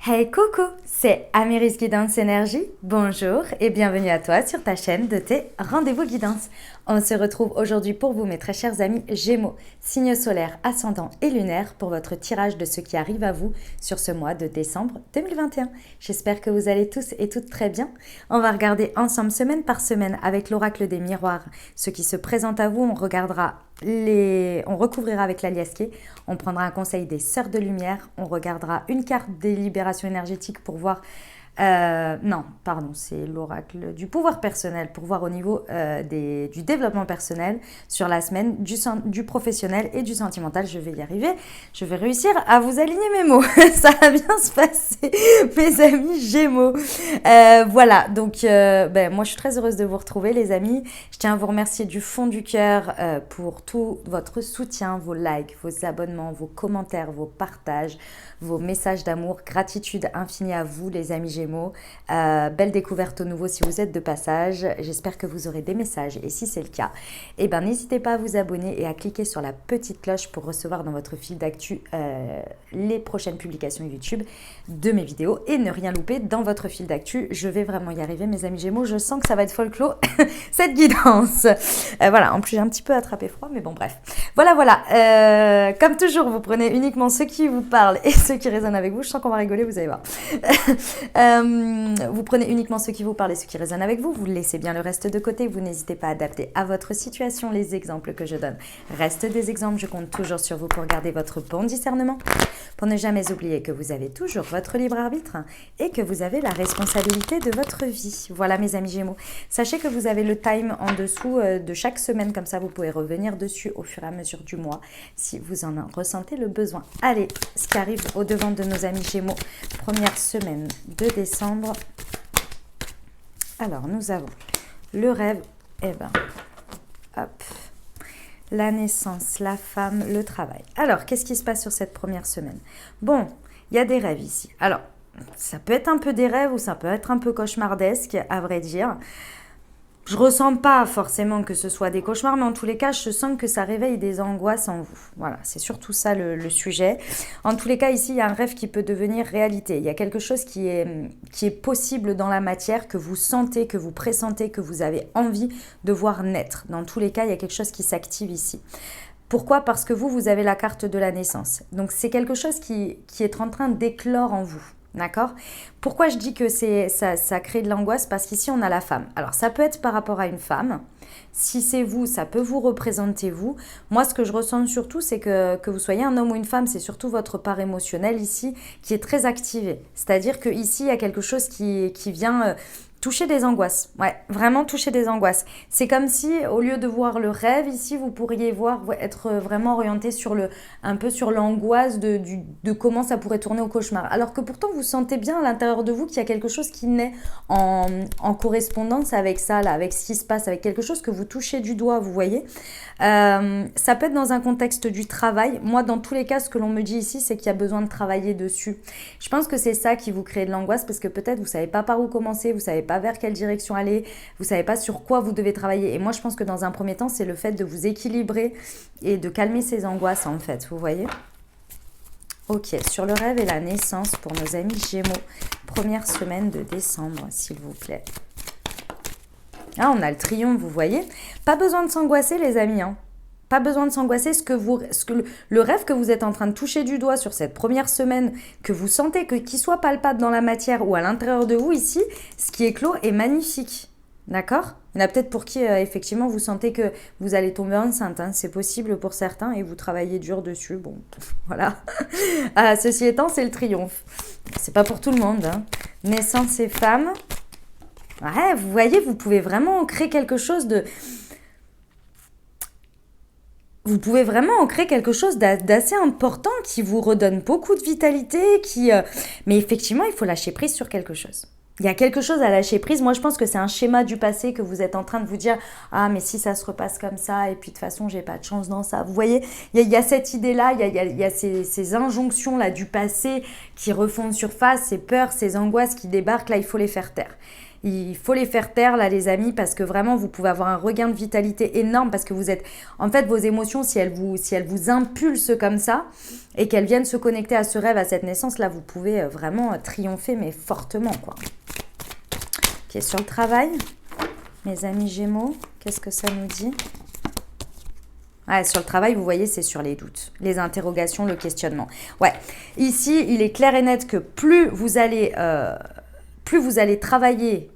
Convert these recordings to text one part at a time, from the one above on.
Hey coucou, c'est Améris Guidance Énergie. Bonjour et bienvenue à toi sur ta chaîne de tes rendez-vous guidance. On se retrouve aujourd'hui pour vous mes très chers amis Gémeaux, signe solaire, ascendant et lunaire pour votre tirage de ce qui arrive à vous sur ce mois de décembre 2021. J'espère que vous allez tous et toutes très bien. On va regarder ensemble semaine par semaine avec l'oracle des miroirs ce qui se présente à vous. On recouvrira avec l'aliasqué, on prendra un conseil des sœurs de lumière, on regardera une carte des libérations énergétiques pour voir, c'est l'oracle du pouvoir personnel pour voir au niveau du développement personnel sur la semaine du professionnel et du sentimental. Je vais y arriver, je vais réussir à vous aligner mes mots, ça va bien se passer mes amis Gémeaux. Voilà, donc moi je suis très heureuse de vous retrouver les amis. Je tiens à vous remercier du fond du cœur pour tout votre soutien, vos likes, vos abonnements, vos commentaires, vos partages, vos messages d'amour. Gratitude infinie à vous les amis Gémeaux. Belle découverte au nouveau si vous êtes de passage. J'espère que vous aurez des messages et si c'est le cas, n'hésitez pas à vous abonner et à cliquer sur la petite cloche pour recevoir dans votre fil d'actu les prochaines publications YouTube de mes vidéos et ne rien louper dans votre fil d'actu. Je vais vraiment y arriver mes amis Gémeaux, je sens que ça va être folklore cette guidance. Voilà, en plus j'ai un petit peu attrapé froid mais bon bref. Voilà. Comme toujours, vous prenez uniquement ceux qui vous parlent et ceux qui résonnent avec vous. Je sens qu'on va rigoler, vous allez voir. Vous prenez uniquement ceux qui vous parlent et ceux qui résonnent avec vous. Vous laissez bien le reste de côté. Vous n'hésitez pas à adapter à votre situation les exemples que je donne. Restent des exemples. Je compte toujours sur vous pour garder votre bon discernement. Pour ne jamais oublier que vous avez toujours votre libre arbitre et que vous avez la responsabilité de votre vie. Voilà mes amis Gémeaux. Sachez que vous avez le time en dessous de chaque semaine. Comme ça, vous pouvez revenir dessus au fur et à mesure du mois si vous en ressentez le besoin. Allez, ce qui arrive au devant de nos amis Gémeaux. Première semaine de décembre. Alors, nous avons le rêve, la naissance, la femme, le travail. Alors, qu'est-ce qui se passe sur cette première semaine? Bon, il y a des rêves ici. Alors, ça peut être un peu des rêves ou ça peut être un peu cauchemardesque, à vrai dire. Je ressens pas forcément que ce soit des cauchemars, mais en tous les cas, je sens que ça réveille des angoisses en vous. Voilà, c'est surtout ça le sujet. En tous les cas, ici, il y a un rêve qui peut devenir réalité. Il y a quelque chose qui est possible dans la matière, que vous sentez, que vous pressentez, que vous avez envie de voir naître. Dans tous les cas, il y a quelque chose qui s'active ici. Pourquoi? Parce que vous avez la carte de la naissance. Donc, c'est quelque chose qui est en train d'éclore en vous. D'accord? Pourquoi je dis que ça crée de l'angoisse? Parce qu'ici, on a la femme. Alors, ça peut être par rapport à une femme. Si c'est vous, ça peut vous représenter vous. Moi, ce que je ressens surtout, c'est que vous soyez un homme ou une femme, c'est surtout votre part émotionnelle ici qui est très activée. C'est-à-dire qu'ici, il y a quelque chose qui vient... toucher des angoisses, ouais, vraiment toucher des angoisses. C'est comme si, au lieu de voir le rêve, ici, vous pourriez être vraiment orienté un peu sur l'angoisse de comment ça pourrait tourner au cauchemar. Alors que pourtant, vous sentez bien à l'intérieur de vous qu'il y a quelque chose qui naît en correspondance avec ça, là, avec ce qui se passe, avec quelque chose que vous touchez du doigt, vous voyez. Ça peut être dans un contexte du travail. Moi, dans tous les cas, ce que l'on me dit ici, c'est qu'il y a besoin de travailler dessus. Je pense que c'est ça qui vous crée de l'angoisse parce que peut-être vous ne savez pas par où commencer, vous ne savez pas vers quelle direction aller, vous ne savez pas sur quoi vous devez travailler. Et moi, je pense que dans un premier temps, c'est le fait de vous équilibrer et de calmer ces angoisses, en fait. Vous voyez? Ok, sur le rêve et la naissance pour nos amis Gémeaux. Première semaine de décembre, s'il vous plaît. Ah, on a le triomphe, vous voyez. Pas besoin de s'angoisser, les amis, hein. Pas besoin de s'angoisser. Le rêve que vous êtes en train de toucher du doigt sur cette première semaine, que vous sentez qu'il soit palpable dans la matière ou à l'intérieur de vous ici, ce qui est clos est magnifique. D'accord? Il y en a peut-être pour qui, effectivement, vous sentez que vous allez tomber enceinte. Hein. C'est possible pour certains et vous travaillez dur dessus. Bon, voilà. Ceci étant, c'est le triomphe. C'est pas pour tout le monde. Hein. Naissance et femme. Ouais, vous voyez, vous pouvez vraiment créer quelque chose de... Vous pouvez vraiment en créer quelque chose d'assez important qui vous redonne beaucoup de vitalité, mais effectivement, il faut lâcher prise sur quelque chose. Il y a quelque chose à lâcher prise. Moi, je pense que c'est un schéma du passé que vous êtes en train de vous dire « Ah, mais si ça se repasse comme ça, et puis de toute façon, j'ai pas de chance dans ça. » Vous voyez, il y a cette idée-là, il y a ces injonctions-là du passé qui refont surface, ces peurs, ces angoisses qui débarquent. Là, il faut les faire taire. Il faut les faire taire, là, les amis, parce que vraiment, vous pouvez avoir un regain de vitalité énorme parce que vous êtes... En fait, vos émotions, si elles vous impulsent comme ça et qu'elles viennent se connecter à ce rêve, à cette naissance, là, vous pouvez vraiment triompher, mais fortement, quoi. Ok, sur le travail, mes amis Gémeaux, qu'est-ce que ça nous dit ? Ouais, sur le travail, vous voyez, c'est sur les doutes, les interrogations, le questionnement. Ouais, ici, il est clair et net que plus vous allez travailler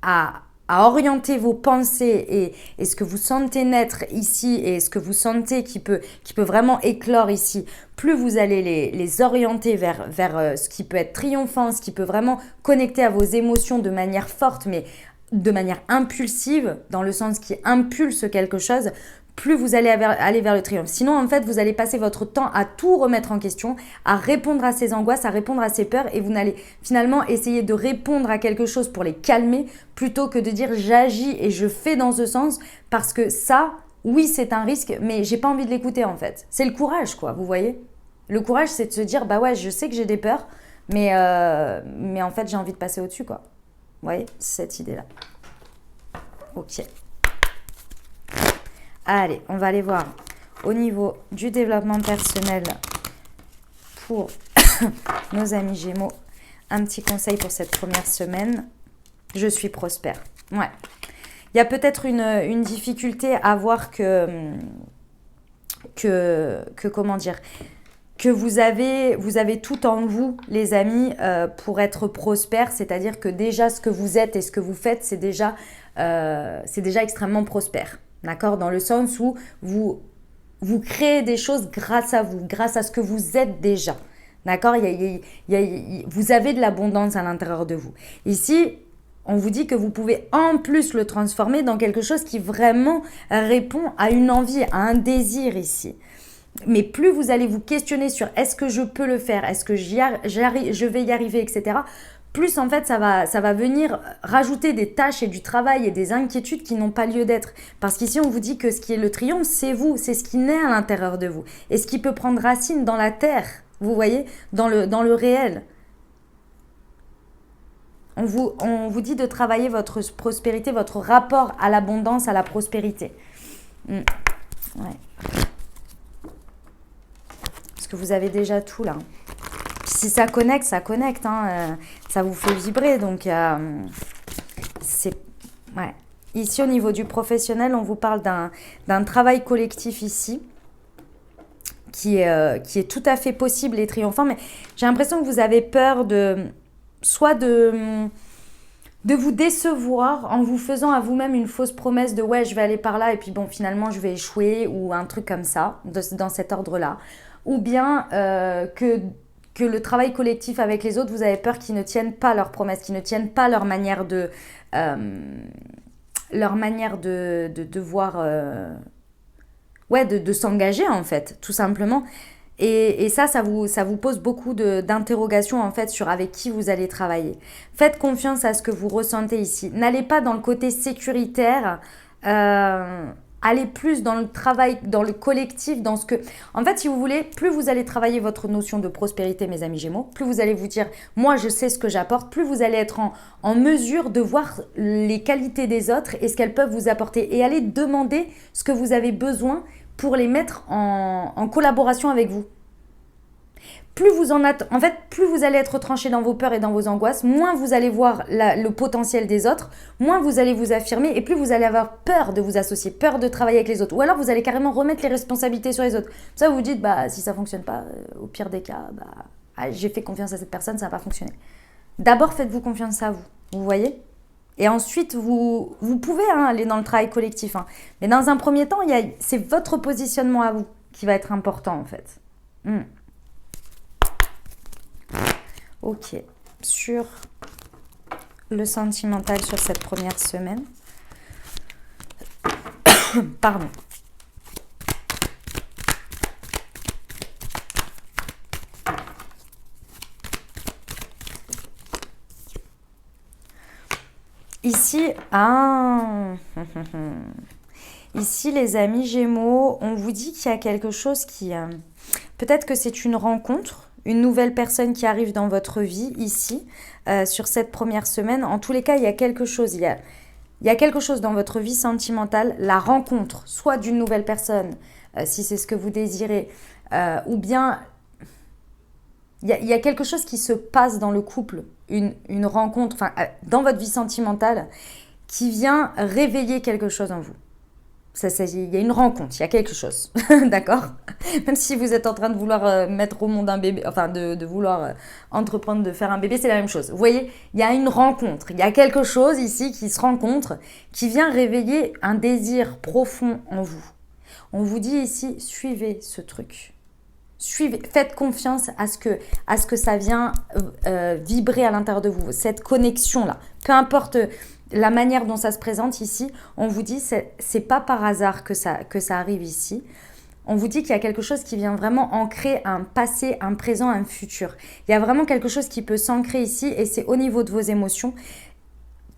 à orienter vos pensées et ce que vous sentez naître ici et ce que vous sentez qui peut vraiment éclore ici, plus vous allez les orienter vers ce qui peut être triomphant, ce qui peut vraiment connecter à vos émotions de manière forte, mais de manière impulsive, dans le sens qui impulse quelque chose, plus vous allez aller vers le triomphe. Sinon, en fait, vous allez passer votre temps à tout remettre en question, à répondre à ces angoisses, à répondre à ces peurs, et vous n'allez finalement essayer de répondre à quelque chose pour les calmer, plutôt que de dire j'agis et je fais dans ce sens, parce que ça, oui, c'est un risque, mais j'ai pas envie de l'écouter en fait. C'est le courage, quoi, vous voyez ? Le courage, c'est de se dire, bah ouais, je sais que j'ai des peurs, mais en fait, j'ai envie de passer au-dessus, quoi. Vous voyez, cette idée-là. Ok. Allez, on va aller voir au niveau du développement personnel pour nos amis Gémeaux. Un petit conseil pour cette première semaine. Je suis prospère. Ouais. Il y a peut-être une difficulté à voir que comment dire, que vous avez tout en vous, les amis, pour être prospère. C'est-à-dire que déjà, ce que vous êtes et ce que vous faites, c'est déjà extrêmement prospère. D'accord ? Dans le sens où vous créez des choses grâce à vous, grâce à ce que vous êtes déjà. D'accord ? Vous avez de l'abondance à l'intérieur de vous. Ici, on vous dit que vous pouvez en plus le transformer dans quelque chose qui vraiment répond à une envie, à un désir ici. Mais plus vous allez vous questionner sur est-ce que je peux le faire, est-ce que je vais y arriver, etc., plus en fait ça va venir rajouter des tâches et du travail et des inquiétudes qui n'ont pas lieu d'être. Parce qu'ici on vous dit que ce qui est le triomphe, c'est vous, c'est ce qui naît à l'intérieur de vous. Et ce qui peut prendre racine dans la terre, vous voyez, dans le réel. On vous dit de travailler votre prospérité, votre rapport à l'abondance, à la prospérité. Ouais. Parce que vous avez déjà tout là. Si ça connecte, ça connecte. Ça vous fait vibrer. Donc, c'est... Ouais. Ici, au niveau du professionnel, on vous parle d'un travail collectif ici qui est tout à fait possible et triomphant. Mais j'ai l'impression que vous avez peur de vous décevoir en vous faisant à vous-même une fausse promesse de « ouais, je vais aller par là et puis bon, finalement, je vais échouer » ou un truc comme ça, dans cet ordre-là. Ou bien que le travail collectif avec les autres, vous avez peur qu'ils ne tiennent pas leurs promesses, qu'ils ne tiennent pas leur manière de devoir... de s'engager en fait, tout simplement. Et ça vous pose beaucoup d'interrogations en fait sur avec qui vous allez travailler. Faites confiance à ce que vous ressentez ici. N'allez pas dans le côté sécuritaire, allez plus dans le travail, dans le collectif, dans ce que... En fait, si vous voulez, plus vous allez travailler votre notion de prospérité, mes amis Gémeaux, plus vous allez vous dire « moi, je sais ce que j'apporte », plus vous allez être en mesure de voir les qualités des autres et ce qu'elles peuvent vous apporter. Et aller demander ce que vous avez besoin pour les mettre en collaboration avec vous. Plus vous plus vous allez être tranché dans vos peurs et dans vos angoisses, moins vous allez voir le potentiel des autres, moins vous allez vous affirmer et plus vous allez avoir peur de vous associer, peur de travailler avec les autres. Ou alors vous allez carrément remettre les responsabilités sur les autres. Ça, vous vous dites, si ça ne fonctionne pas, au pire des cas, j'ai fait confiance à cette personne, ça n'a pas fonctionné. D'abord, faites-vous confiance à vous, vous voyez ? Et ensuite, vous pouvez aller dans le travail collectif. Mais dans un premier temps, c'est votre positionnement à vous qui va être important en fait. Ok. Sur le sentimental sur cette première semaine. Pardon. Ici, ici, les amis Gémeaux, on vous dit qu'il y a quelque chose qui... peut-être que c'est une rencontre une nouvelle personne qui arrive dans votre vie ici, sur cette première semaine. En tous les cas, il y a quelque chose, il y a quelque chose dans votre vie sentimentale, la rencontre, soit d'une nouvelle personne, si c'est ce que vous désirez, ou bien il y a quelque chose qui se passe dans le couple, une rencontre, enfin, dans votre vie sentimentale, qui vient réveiller quelque chose en vous. Il y a une rencontre, il y a quelque chose, d'accord? Même si vous êtes en train de vouloir mettre au monde un bébé, enfin de vouloir entreprendre de faire un bébé, c'est la même chose. Vous voyez, il y a une rencontre, il y a quelque chose ici qui se rencontre, qui vient réveiller un désir profond en vous. On vous dit ici, suivez ce truc. Suivez, faites confiance à ce que ça vient vibrer à l'intérieur de vous, cette connexion-là. Peu importe la manière dont ça se présente ici, on vous dit c'est pas par hasard que ça arrive ici. On vous dit qu'il y a quelque chose qui vient vraiment ancrer un passé, un présent, un futur. Il y a vraiment quelque chose qui peut s'ancrer ici et c'est au niveau de vos émotions.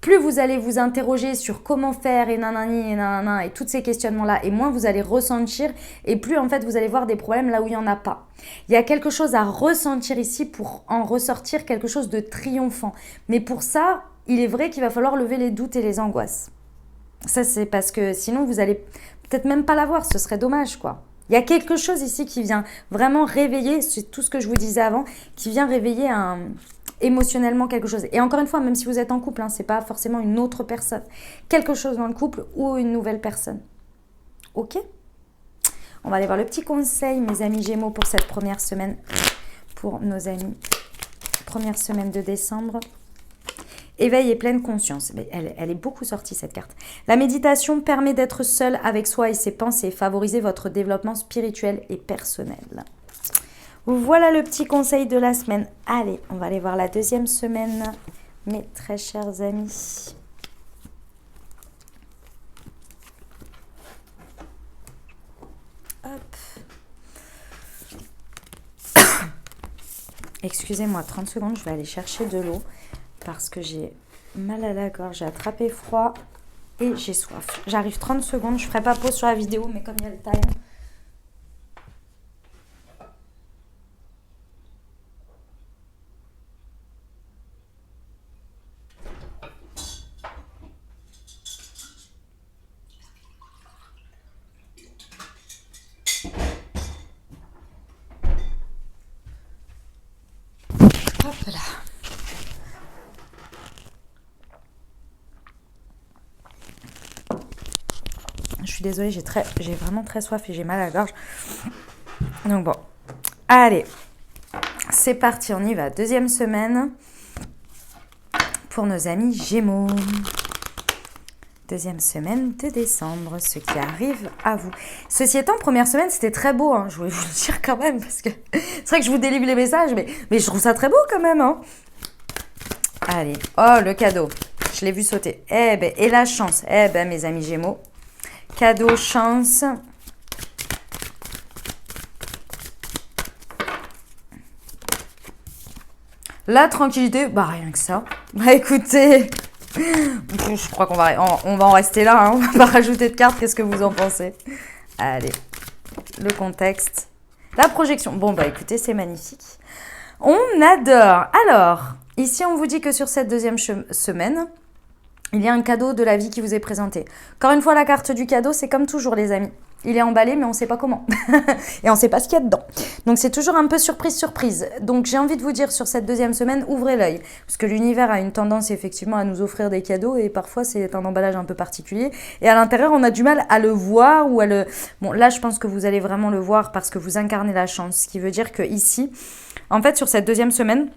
Plus vous allez vous interroger sur comment faire et nanani et nanana et tous ces questionnements-là, et moins vous allez ressentir, et plus en fait vous allez voir des problèmes là où il n'y en a pas. Il y a quelque chose à ressentir ici pour en ressortir quelque chose de triomphant. Mais pour ça, il est vrai qu'il va falloir lever les doutes et les angoisses. Ça, c'est parce que sinon vous allez peut-être même pas l'avoir, ce serait dommage quoi. Il y a quelque chose ici qui vient vraiment réveiller, c'est tout ce que je vous disais avant, qui vient réveiller émotionnellement quelque chose. Et encore une fois, même si vous êtes en couple, c'est pas forcément une autre personne. Quelque chose dans le couple ou une nouvelle personne. Ok ? On va aller voir le petit conseil, mes amis Gémeaux, pour cette première semaine. Pour nos amis. Première semaine de décembre. Éveil et pleine conscience. Elle est beaucoup sortie cette carte. La méditation permet d'être seul avec soi et ses pensées, favoriser votre développement spirituel et personnel. Voilà le petit conseil de la semaine. Allez, on va aller voir la deuxième semaine, mes très chers amis. Hop. Excusez-moi, 30 secondes, je vais aller chercher de l'eau parce que j'ai mal à la gorge, j'ai attrapé froid et j'ai soif. J'arrive 30 secondes, je ne ferai pas pause sur la vidéo, mais comme il y a le time... Hop là. Je suis désolée, j'ai vraiment très soif et j'ai mal à la gorge. Donc bon, allez, c'est parti, on y va. Deuxième semaine pour nos amis Gémeaux. Deuxième semaine de décembre, ce qui arrive à vous. Ceci étant, première semaine, c'était très beau. Je voulais vous le dire quand même, parce que c'est vrai que je vous délivre les messages, mais je trouve ça très beau quand même. Allez, oh, le cadeau. Je l'ai vu sauter. Et la chance. Mes amis Gémeaux. Cadeau, chance. La tranquillité, rien que ça. Écoutez... Je crois qu'on va en rester là, on va pas rajouter de cartes, qu'est-ce que vous en pensez? Allez, le contexte, la projection. Bon, écoutez, c'est magnifique. On adore. Alors, ici, on vous dit que sur cette deuxième semaine, il y a un cadeau de la vie qui vous est présenté. Encore une fois, la carte du cadeau, c'est comme toujours, les amis. Il est emballé, mais on ne sait pas comment. Et on ne sait pas ce qu'il y a dedans. Donc, c'est toujours un peu surprise. Donc, j'ai envie de vous dire, sur cette deuxième semaine, ouvrez l'œil. Parce que l'univers a une tendance, effectivement, à nous offrir des cadeaux. Et parfois, c'est un emballage un peu particulier. Et à l'intérieur, on a du mal à le voir ou à le... Bon, là, je pense que vous allez vraiment le voir parce que vous incarnez la chance. Ce qui veut dire que ici, en fait, sur cette deuxième semaine...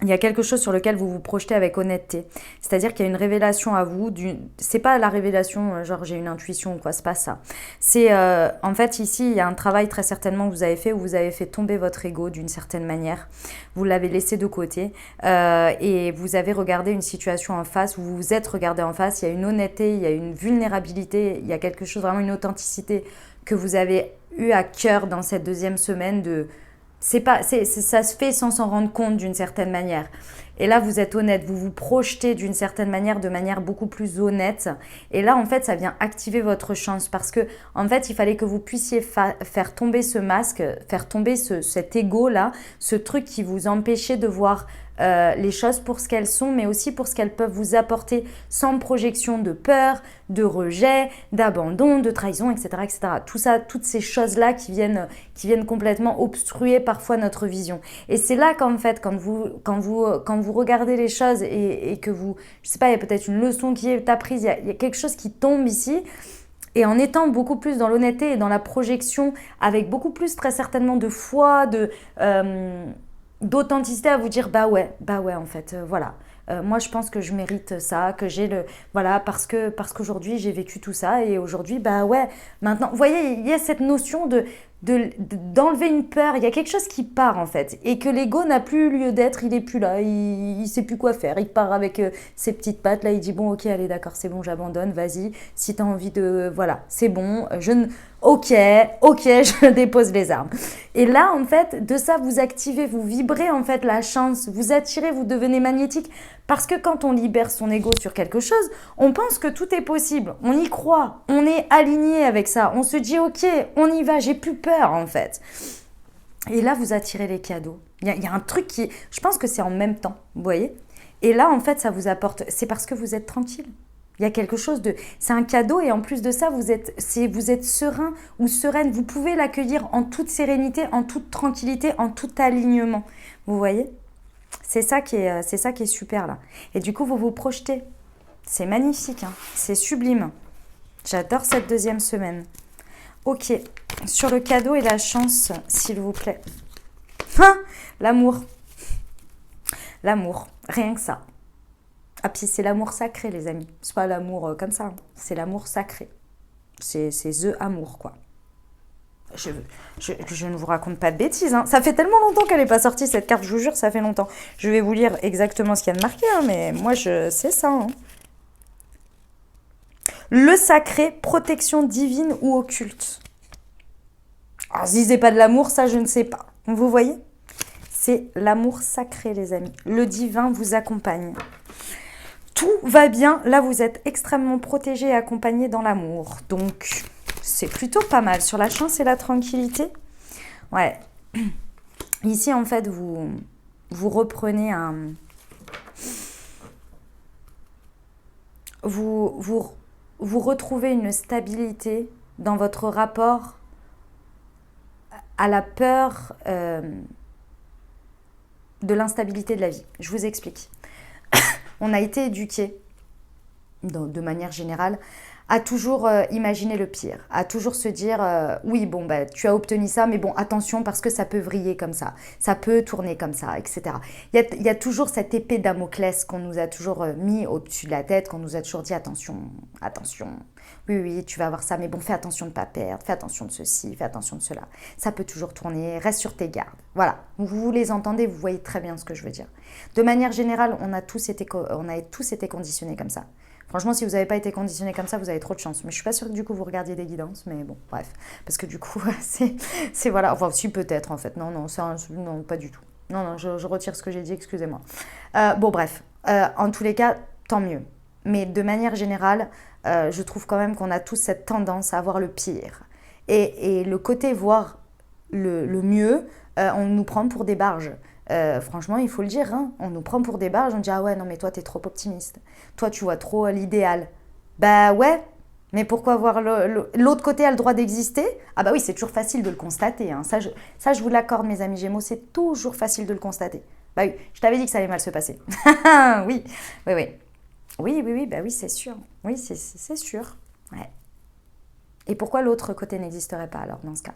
il y a quelque chose sur lequel vous vous projetez avec honnêteté. C'est-à-dire qu'il y a une révélation à vous. C'est pas la révélation, genre j'ai une intuition ou quoi, c'est pas ça. C'est, en fait, ici, il y a un travail très certainement que vous avez fait où vous avez fait tomber votre ego d'une certaine manière. Vous l'avez laissé de côté et vous avez regardé une situation en face, vous vous êtes regardé en face. Il y a une honnêteté, il y a une vulnérabilité, il y a quelque chose, vraiment une authenticité que vous avez eu à cœur dans cette deuxième semaine de... ça se fait sans s'en rendre compte d'une certaine manière. Et là, vous êtes honnête, vous vous projetez d'une certaine manière, de manière beaucoup plus honnête. Et là, en fait, ça vient activer votre chance parce que, en fait, il fallait que vous puissiez faire tomber ce masque, faire tomber cet ego-là, ce truc qui vous empêchait de voir les choses pour ce qu'elles sont, mais aussi pour ce qu'elles peuvent vous apporter sans projection de peur, de rejet, d'abandon, de trahison, etc., etc. Tout ça, toutes ces choses-là qui viennent complètement obstruer parfois notre vision. Et c'est là qu'en fait, quand vous regardez les choses et que vous, je sais pas, il y a peut-être une leçon qui est apprise, il y a quelque chose qui tombe ici. Et en étant beaucoup plus dans l'honnêteté et dans la projection, avec beaucoup plus très certainement de foi, d'authenticité à vous dire bah ouais en fait voilà. Moi je pense que je mérite ça, que j'ai le voilà parce qu'aujourd'hui j'ai vécu tout ça et aujourd'hui bah ouais maintenant vous voyez il y a cette notion d'enlever une peur, il y a quelque chose qui part en fait et que l'ego n'a plus lieu d'être, il est plus là, il sait plus quoi faire, il part avec ses petites pattes là, il dit bon ok allez d'accord c'est bon j'abandonne, vas-y si t'as envie de voilà c'est bon ok je dépose les armes. Et là en fait de ça vous activez, vous vibrez en fait la chance, vous attirez, vous devenez magnétique parce que quand on libère son ego sur quelque chose, on pense que tout est possible, on y croit, on est aligné avec ça, on se dit ok on y va, j'ai plus peur en fait. Et là vous attirez les cadeaux. Il y a un truc qui, je pense que c'est en même temps, vous voyez. Et là en fait ça vous apporte, c'est parce que vous êtes tranquille. Il y a quelque chose de, c'est un cadeau et en plus de ça vous êtes serein ou sereine. Vous pouvez l'accueillir en toute sérénité, en toute tranquillité, en tout alignement. Vous voyez ? C'est ça qui est super là. Et du coup vous vous projetez. C'est magnifique, hein. C'est sublime. J'adore cette deuxième semaine. Ok, sur le cadeau et la chance, s'il vous plaît. Ah, l'amour. L'amour, rien que ça. Ah, puis c'est l'amour sacré, les amis. C'est pas l'amour comme ça, hein. C'est l'amour sacré. C'est the amour, quoi. Je ne vous raconte pas de bêtises, hein. Ça fait tellement longtemps qu'elle n'est pas sortie, cette carte, je vous jure, ça fait longtemps. Je vais vous lire exactement ce qu'il y a de marqué, hein, mais moi, c'est ça, hein. Le sacré, protection divine ou occulte. Alors, si c'est pas de l'amour, ça, je ne sais pas. Vous voyez ? C'est l'amour sacré, les amis. Le divin vous accompagne. Tout va bien. Là, vous êtes extrêmement protégé et accompagné dans l'amour. Donc, c'est plutôt pas mal. Sur la chance et la tranquillité, ouais. Ici, en fait, vous reprenez un... Vous retrouvez une stabilité dans votre rapport à la peur de l'instabilité de la vie. Je vous explique. On a été éduqués, de manière générale, à toujours imaginer le pire, à toujours se dire oui bon bah tu as obtenu ça mais bon attention parce que ça peut vriller comme ça peut tourner comme ça, etc. Il y a toujours cette épée Damoclès qu'on nous a toujours mis au-dessus de la tête, qu'on nous a toujours dit attention, oui tu vas avoir ça mais bon fais attention de ne pas perdre, fais attention de ceci, fais attention de cela, ça peut toujours tourner, reste sur tes gardes. Voilà, vous les entendez, vous voyez très bien ce que je veux dire. De manière générale, on a tous été conditionnés comme ça. Franchement, si vous n'avez pas été conditionné comme ça, vous avez trop de chance. Mais je suis pas sûre que du coup vous regardiez des guidances, mais bon, bref. Parce que du coup, c'est voilà. Enfin, si peut-être en fait. Non, non, pas du tout. Non, je retire ce que j'ai dit, excusez-moi. Bon, bref. En tous les cas, tant mieux. Mais de manière générale, je trouve quand même qu'on a tous cette tendance à voir le pire. Et le côté voir le mieux, on nous prend pour des barges. Franchement, il faut le dire, hein, on nous prend pour des barges, on dit ah ouais, non mais toi t'es trop optimiste. Toi tu vois trop l'idéal. Bah ouais, mais pourquoi voir l'autre côté a le droit d'exister? Ah bah oui, c'est toujours facile de le constater, hein. Ça, je vous l'accorde mes amis Gémeaux, c'est toujours facile de le constater. Bah oui, je t'avais dit que ça allait mal se passer. Oui, bah oui, c'est sûr. Oui, c'est sûr. Ouais. Et pourquoi l'autre côté n'existerait pas alors dans ce cas?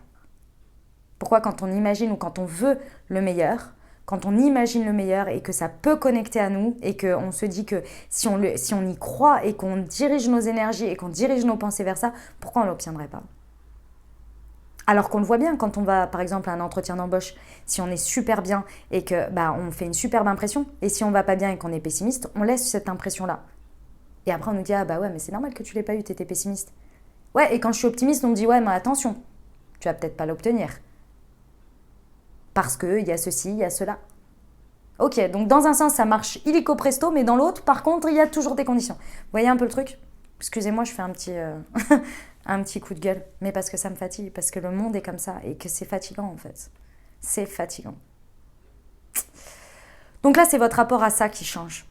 Pourquoi quand on imagine ou quand on veut le meilleur, quand on imagine le meilleur et que ça peut connecter à nous et qu'on se dit que si on y croit et qu'on dirige nos énergies et qu'on dirige nos pensées vers ça, pourquoi on ne l'obtiendrait pas? Alors qu'on le voit bien quand on va par exemple à un entretien d'embauche, si on est super bien et que on fait une superbe impression, et si on va pas bien et qu'on est pessimiste, on laisse cette impression-là. Et après on nous dit ah bah ouais mais c'est normal que tu l'aies pas eu, t'étais pessimiste. Ouais, et quand je suis optimiste, on me dit ouais mais attention, tu vas peut-être pas l'obtenir. Parce qu'il y a ceci, il y a cela. Ok, donc dans un sens, ça marche illico presto, mais dans l'autre, par contre, il y a toujours des conditions. Vous voyez un peu le truc? Excusez-moi, je fais un petit, un petit coup de gueule, mais parce que ça me fatigue, parce que le monde est comme ça et que c'est fatigant en fait. C'est fatigant. Donc là, c'est votre rapport à ça qui change.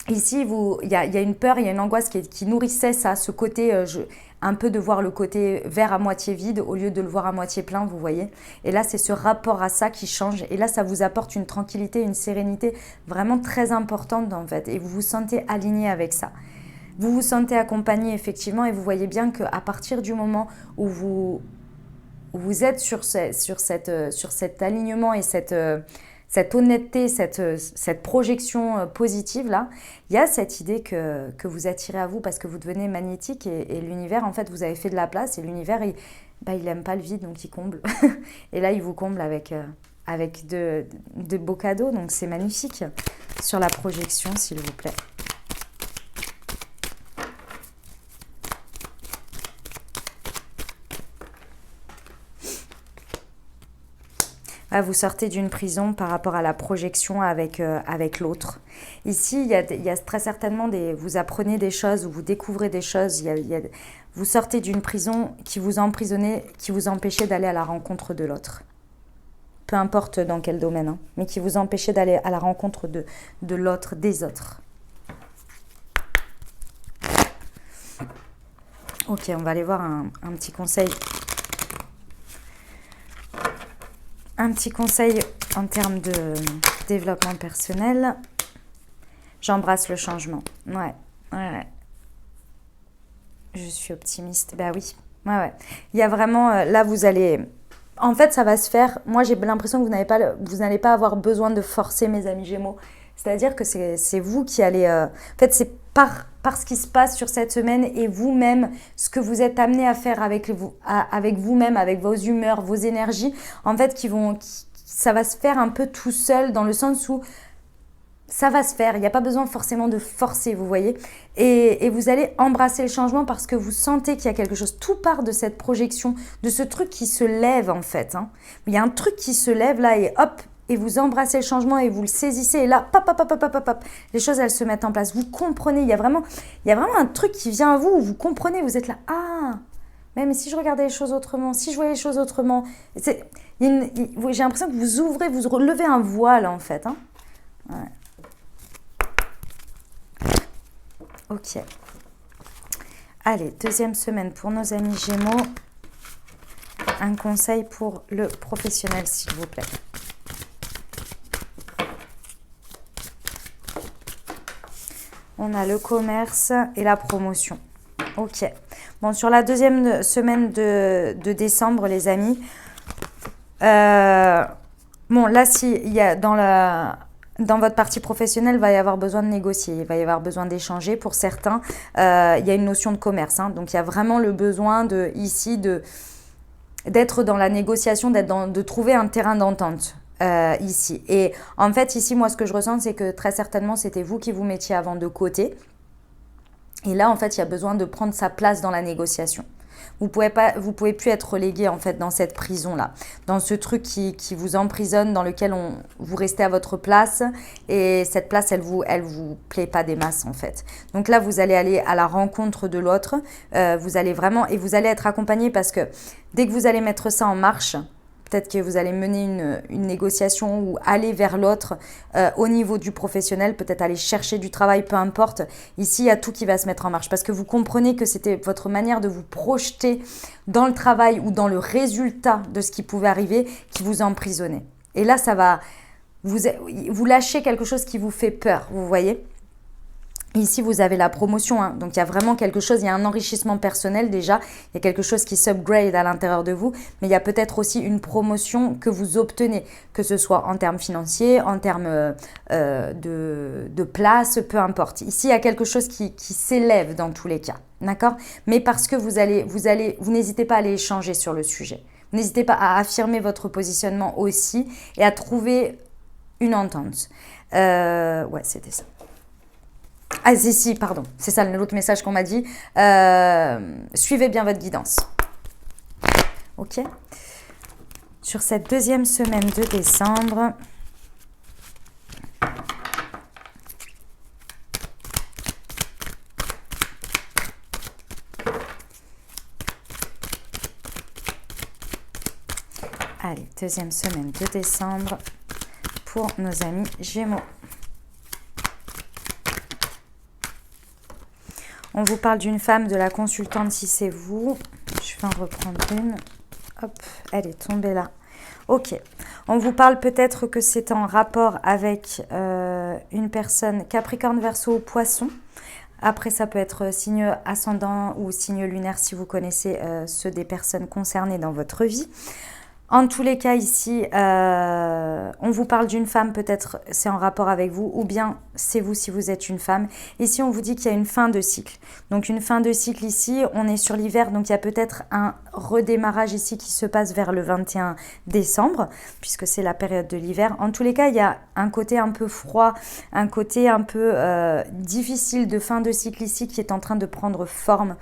Ici, il y a une peur, il y a une angoisse qui nourrissait ça, ce côté, un peu de voir le côté verre à moitié vide au lieu de le voir à moitié plein, vous voyez. Et là, c'est ce rapport à ça qui change. Et là, ça vous apporte une tranquillité, une sérénité vraiment très importante en fait. Et vous vous sentez aligné avec ça. Vous vous sentez accompagné effectivement et vous voyez bien qu'à partir du moment où vous êtes sur cet alignement et cette honnêteté, cette projection positive là, il y a cette idée que vous attirez à vous parce que vous devenez magnétique et l'univers, en fait, vous avez fait de la place et l'univers, il aime pas le vide, donc il comble. Et là, il vous comble avec de beaux cadeaux, donc c'est magnifique. Sur la projection, s'il vous plaît. Vous sortez d'une prison par rapport à la projection avec l'autre. Ici, il y a très certainement vous apprenez des choses ou vous découvrez des choses. Vous sortez d'une prison qui vous emprisonnait, qui vous empêchait d'aller à la rencontre de l'autre. Peu importe dans quel domaine, hein, mais qui vous empêchait d'aller à la rencontre de l'autre, des autres. Ok, on va aller voir un petit conseil. Un petit conseil en termes de développement personnel. J'embrasse le changement. Ouais. Je suis optimiste. Bah oui. Ouais. Il y a vraiment... là, vous allez... En fait, ça va se faire... Moi, j'ai l'impression que vous n'allez pas avoir besoin de forcer, mes amis Gémeaux. C'est-à-dire que c'est vous qui allez... En fait, c'est par ce qui se passe sur cette semaine et vous-même, ce que vous êtes amené à faire avec vous-même, avec vos humeurs, vos énergies, en fait, ça va se faire un peu tout seul dans le sens où ça va se faire. Il n'y a pas besoin forcément de forcer, vous voyez. Et vous allez embrasser le changement parce que vous sentez qu'il y a quelque chose. Tout part de cette projection, de ce truc qui se lève en fait. Hein. Il y a un truc qui se lève là et hop, et vous embrassez le changement et vous le saisissez et là, pop, les choses elles se mettent en place. Vous comprenez, il y a vraiment un truc qui vient à vous où vous comprenez, vous êtes là, même si je regardais les choses autrement, si je voyais les choses autrement, j'ai l'impression que vous ouvrez, vous relevez un voile en fait. Hein. Ouais. Ok. Allez, deuxième semaine pour nos amis Gémeaux. Un conseil pour le professionnel, s'il vous plaît. On a le commerce et la promotion. Ok. Bon, sur la deuxième semaine de décembre, les amis. Bon, là, il y a dans votre partie professionnelle, il va y avoir besoin de négocier, il va y avoir besoin d'échanger. Pour certains, il y a une notion de commerce. Hein, donc, il y a vraiment le besoin d'être dans la négociation, de trouver un terrain d'entente. Ici. Et en fait, ici, moi, ce que je ressens, c'est que très certainement, c'était vous qui vous mettiez avant de côté. Et là, en fait, il y a besoin de prendre sa place dans la négociation. Vous pouvez plus être relégué, en fait, dans cette prison-là. Dans ce truc qui vous emprisonne, dans lequel vous restez à votre place. Et cette place, elle vous plaît pas des masses, en fait. Donc là, vous allez aller à la rencontre de l'autre. Vous allez être accompagné parce que dès que vous allez mettre ça en marche, peut-être que vous allez mener une négociation ou aller vers l'autre au niveau du professionnel, peut-être aller chercher du travail, peu importe. Ici, il y a tout qui va se mettre en marche parce que vous comprenez que c'était votre manière de vous projeter dans le travail ou dans le résultat de ce qui pouvait arriver qui vous emprisonnait. Et là, ça va vous lâchez quelque chose qui vous fait peur, vous voyez ? Ici, vous avez la promotion, hein. Donc il y a vraiment quelque chose, il y a un enrichissement personnel déjà, il y a quelque chose qui s'upgrade à l'intérieur de vous, mais il y a peut-être aussi une promotion que vous obtenez, que ce soit en termes financiers, en termes de place, peu importe. Ici, il y a quelque chose qui s'élève dans tous les cas, d'accord ? Mais parce que vous n'hésitez pas à aller échanger sur le sujet. N'hésitez pas à affirmer votre positionnement aussi et à trouver une entente. Ouais, c'était ça. Ah si, pardon, c'est ça l'autre message qu'on m'a dit. Suivez bien votre guidance. Ok. Sur cette deuxième semaine de décembre, Deuxième semaine de décembre pour nos amis Gémeaux. On vous parle d'une femme, de la consultante si c'est vous. Je vais en reprendre une. Hop, elle est tombée là. Ok. On vous parle peut-être que c'est en rapport avec une personne Capricorne, Verseau ou Poisson. Après, ça peut être signe ascendant ou signe lunaire si vous connaissez ceux des personnes concernées dans votre vie. En tous les cas, ici, on vous parle d'une femme, peut-être c'est en rapport avec vous, ou bien c'est vous si vous êtes une femme. Ici, on vous dit qu'il y a une fin de cycle. Donc, une fin de cycle ici, on est sur l'hiver, donc il y a peut-être un redémarrage ici qui se passe vers le 21 décembre, puisque c'est la période de l'hiver. En tous les cas, il y a un côté un peu froid, un côté un peu difficile de fin de cycle ici qui est en train de prendre forme.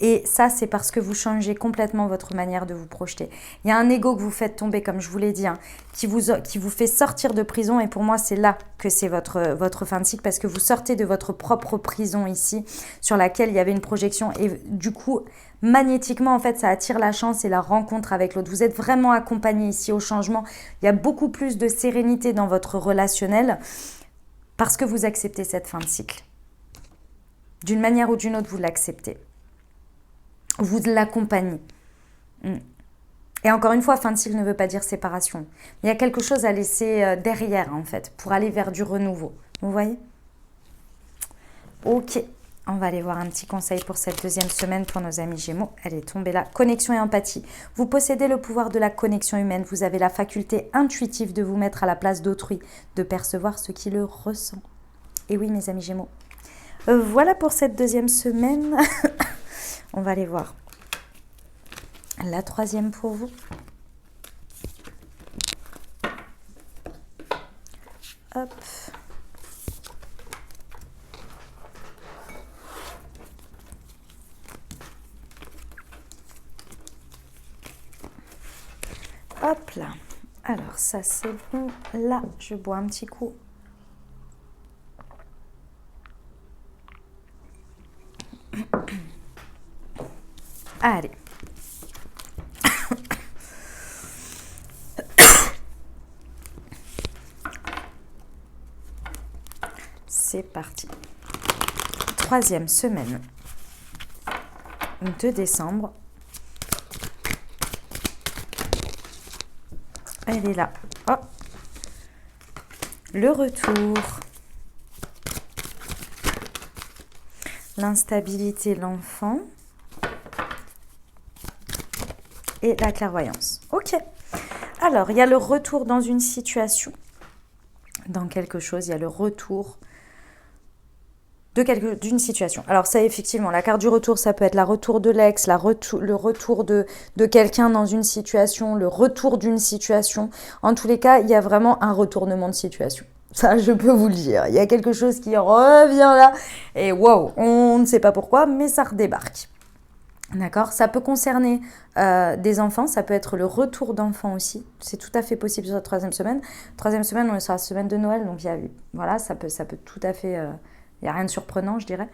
Et ça, c'est parce que vous changez complètement votre manière de vous projeter. Il y a un ego que vous faites tomber, comme je vous l'ai dit, hein, qui vous fait sortir de prison. Et pour moi, c'est là que c'est votre fin de cycle, parce que vous sortez de votre propre prison ici, sur laquelle il y avait une projection. Et du coup, magnétiquement, en fait, ça attire la chance et la rencontre avec l'autre. Vous êtes vraiment accompagné ici au changement. Il y a beaucoup plus de sérénité dans votre relationnel, parce que vous acceptez cette fin de cycle. D'une manière ou d'une autre, vous l'acceptez. Vous l'accompagnez. Et encore une fois, fin de cycle ne veut pas dire séparation. Il y a quelque chose à laisser derrière, en fait, pour aller vers du renouveau. Vous voyez? Ok, on va aller voir un petit conseil pour cette deuxième semaine pour nos amis Gémeaux. Elle est tombée là. Connexion et empathie. Vous possédez le pouvoir de la connexion humaine. Vous avez la faculté intuitive de vous mettre à la place d'autrui, de percevoir ce qui le ressent. Et oui, mes amis Gémeaux. Voilà pour cette deuxième semaine. On va aller voir la troisième pour vous. Hop. Hop là. Alors ça c'est bon. Là, je bois un petit coup. Allez. C'est parti. Troisième semaine de décembre. Elle est là. Oh. Le retour. L'instabilité, l'enfant. Et la clairvoyance. Ok. Alors, il y a le retour dans une situation, dans quelque chose. Il y a le retour d'une situation. Alors ça, effectivement, la carte du retour, ça peut être le retour de l'ex, le retour de quelqu'un dans une situation, le retour d'une situation. En tous les cas, il y a vraiment un retournement de situation. Ça, je peux vous le dire. Il y a quelque chose qui revient là. Et wow, on ne sait pas pourquoi, mais ça redébarque. D'accord? Ça peut concerner des enfants, ça peut être le retour d'enfants aussi. C'est tout à fait possible sur la troisième semaine. Troisième semaine, on est sur la semaine de Noël, donc voilà, ça peut tout à fait... il n'y a rien de surprenant, je dirais.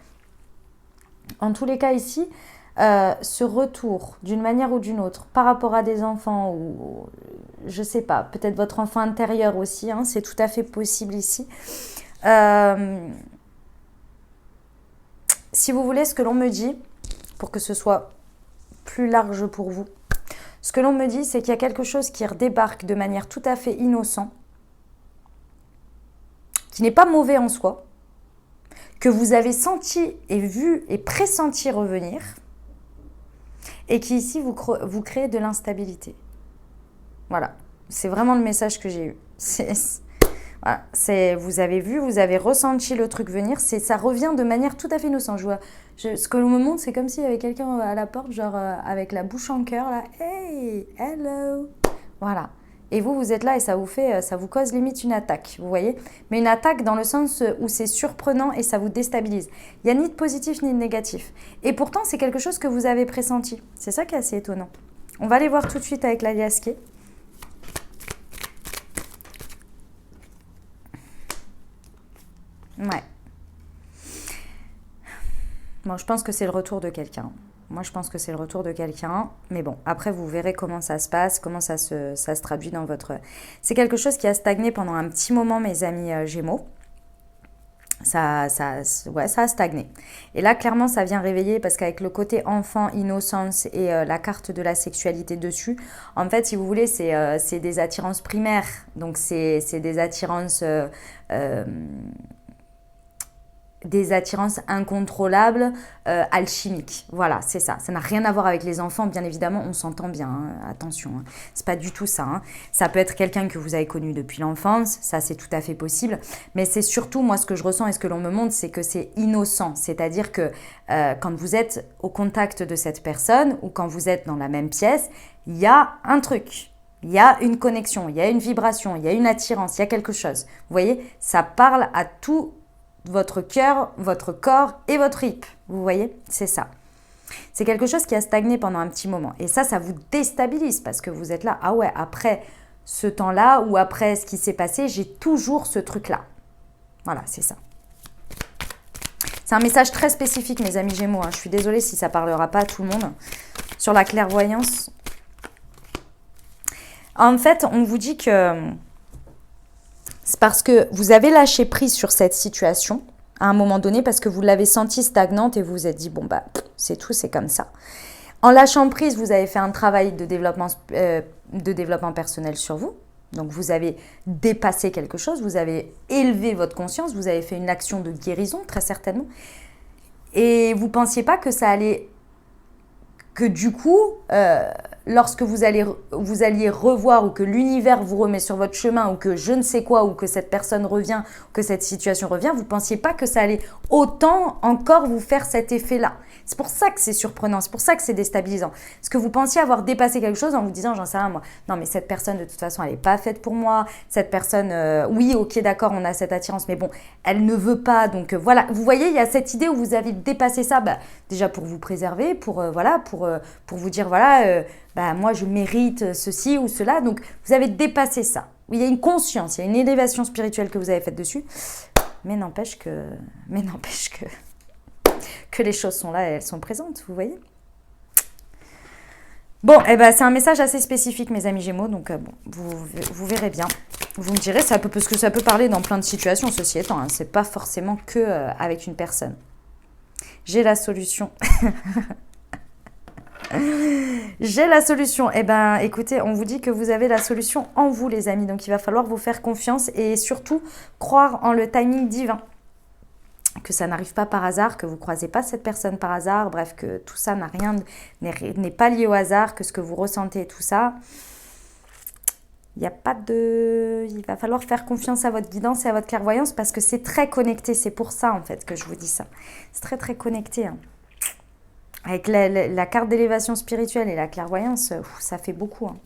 En tous les cas ici, ce retour, d'une manière ou d'une autre, par rapport à des enfants, ou je ne sais pas, peut-être votre enfant intérieur aussi, hein, c'est tout à fait possible ici. Si vous voulez, ce que l'on me dit, pour que ce soit plus large pour vous, ce que l'on me dit, c'est qu'il y a quelque chose qui redébarque de manière tout à fait innocente, qui n'est pas mauvais en soi, que vous avez senti et vu et pressenti revenir, et qui ici vous crée de l'instabilité. Voilà, c'est vraiment le message que j'ai eu. Voilà, vous avez vu, vous avez ressenti le truc venir, ça revient de manière tout à fait innocente. Ce que l'on me montre, c'est comme s'il y avait quelqu'un à la porte, genre avec la bouche en cœur, là, hey, hello, voilà. Et vous êtes là et ça vous cause limite une attaque, vous voyez. Mais une attaque dans le sens où c'est surprenant et ça vous déstabilise. Il n'y a ni de positif ni de négatif. Et pourtant, c'est quelque chose que vous avez pressenti. C'est ça qui est assez étonnant. On va aller voir tout de suite avec l'aliasqué. Ouais. Bon, je pense que c'est le retour de quelqu'un. Moi, je pense que c'est le retour de quelqu'un. Mais bon, après, vous verrez comment ça se passe, comment ça se traduit dans votre... C'est quelque chose qui a stagné pendant un petit moment, mes amis Gémeaux. Ouais, ça a stagné. Et là, clairement, ça vient réveiller parce qu'avec le côté enfant, innocence et la carte de la sexualité dessus, en fait, si vous voulez, c'est des attirances primaires. Donc, c'est euh, des attirances incontrôlables, alchimiques. Voilà, c'est ça. Ça n'a rien à voir avec les enfants, bien évidemment, on s'entend bien, hein, attention. Hein. C'est pas du tout ça. Hein. Ça peut être quelqu'un que vous avez connu depuis l'enfance, ça c'est tout à fait possible. Mais c'est surtout, moi, ce que je ressens et ce que l'on me montre, c'est que c'est innocent. C'est-à-dire que quand vous êtes au contact de cette personne ou quand vous êtes dans la même pièce, il y a un truc. Il y a une connexion, il y a une vibration, il y a une attirance, il y a quelque chose. Vous voyez, ça parle à tout votre cœur, votre corps et votre hip. Vous voyez, c'est ça. C'est quelque chose qui a stagné pendant un petit moment. Et ça vous déstabilise parce que vous êtes là, ah ouais, après ce temps-là ou après ce qui s'est passé, j'ai toujours ce truc-là. Voilà, c'est ça. C'est un message très spécifique, mes amis Gémeaux. Hein. Je suis désolée si ça ne parlera pas à tout le monde. Sur la clairvoyance. En fait, on vous dit que... C'est parce que vous avez lâché prise sur cette situation à un moment donné parce que vous l'avez sentie stagnante et vous vous êtes dit, bon, bah, c'est tout, c'est comme ça. En lâchant prise, vous avez fait un travail de développement personnel sur vous. Donc, vous avez dépassé quelque chose, vous avez élevé votre conscience, vous avez fait une action de guérison, très certainement. Et vous ne pensiez pas que ça allait... Que du coup... lorsque vous alliez revoir ou que l'univers vous remet sur votre chemin ou que je ne sais quoi ou que cette personne revient, ou que cette situation revient, vous ne pensiez pas que ça allait autant encore vous faire cet effet-là. C'est pour ça que c'est surprenant, c'est pour ça que c'est déstabilisant. Parce que vous pensiez avoir dépassé quelque chose en vous disant, j'en sais rien moi, non mais cette personne de toute façon elle n'est pas faite pour moi, cette personne, oui ok d'accord on a cette attirance mais bon elle ne veut pas donc voilà. Vous voyez il y a cette idée où vous avez dépassé ça, bah, déjà pour vous préserver, pour vous dire voilà... bah, moi je mérite ceci ou cela. Donc vous avez dépassé ça. Il y a une conscience, il y a une élévation spirituelle que vous avez faite dessus. Mais n'empêche que les choses sont là et elles sont présentes, vous voyez. Bon, eh ben, c'est un message assez spécifique, mes amis Gémeaux. Donc bon, vous verrez bien. Vous me direz, parce que ça peut parler dans plein de situations, ceci étant. Hein, c'est pas forcément que avec une personne. J'ai la solution. J'ai la solution. Eh bien, écoutez, on vous dit que vous avez la solution en vous, les amis. Donc, il va falloir vous faire confiance et surtout croire en le timing divin. Que ça n'arrive pas par hasard, que vous ne croisez pas cette personne par hasard. Bref, que tout ça n'est pas lié au hasard, que ce que vous ressentez, tout ça. Il va falloir faire confiance à votre guidance et à votre clairvoyance parce que c'est très connecté. C'est pour ça, en fait, que je vous dis ça. C'est très, très connecté, hein. Avec la carte d'élévation spirituelle et la clairvoyance, ça fait beaucoup. Hein.